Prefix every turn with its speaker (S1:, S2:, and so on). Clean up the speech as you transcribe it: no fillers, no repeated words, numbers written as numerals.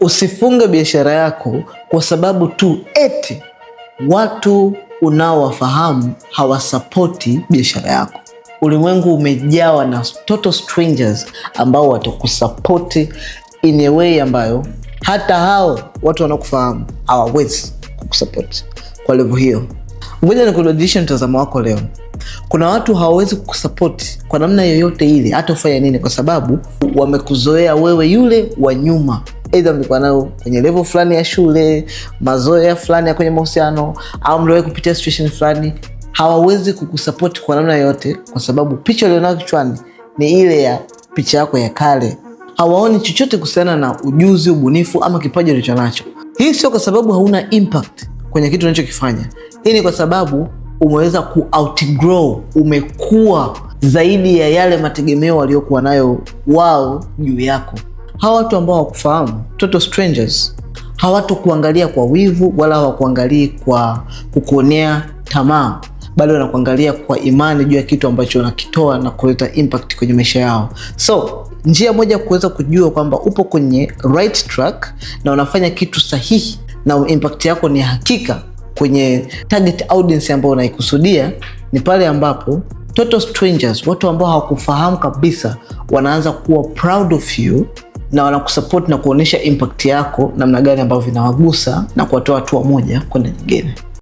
S1: Usifunge biashara yako kwa sababu tu eti watu unaowafahamu hawasapoti biashara yako. Ulimwengu umejawa na total strangers ambao watakusapoti in a way ambayo hata hao watu wanaokufahamu hawawezi kukusapoti kwa level hiyo. Ngoja nikubadilishe mtazamo wako leo. Kuna watu hawawezi kukusapoti kwa namna yoyote ile, hata ufanye nini, kwa sababu wamekuzoea wewe yule wa nyuma. Either mlikuwa nao kwenye level fulani ya shule, mazoea fulani ya kwenye mahusiano, au mliwahi kupitia situation fulani. Hawawezi kukusupport kwa namna yoyote kwa sababu picha walionayo kichwani ni ile ya picha yako ya kale. Hawaoni chochote kuhusiana na ujuzi, ubunifu ama kipaji ulichonacho. Hii sio kwa sababu hauna impact kwenye kitu unachokifanya. Hii ni kwa sababu umeweza ku-outgrow, umekuwa zaidi ya yale mategemeo waliokuwa nayo wao juu yako. Hawa watu ambao hawakufahamu, total strangers, hawatakuangalia kwa wivu wala hawakuangalii kwa kukuonea tamaa, bali wanakuangalia kwa imani juu ya kitu ambacho unakitoa na kuleta impact kwenye maisha yao. So, njia moja kuweza kujua kwamba upo kwenye right track na unafanya kitu sahihi na impact yako ni hakika kwenye target audience ambayo unaikusudia, ni pale ambapo total strangers, watu ambao hawakufahamu kabisa, wanaanza kuwa proud of you na wanakusupport na kuonesha impact yako namna gani ambavyo vinawagusa na kuwatoa hatua moja kwenda nyingine.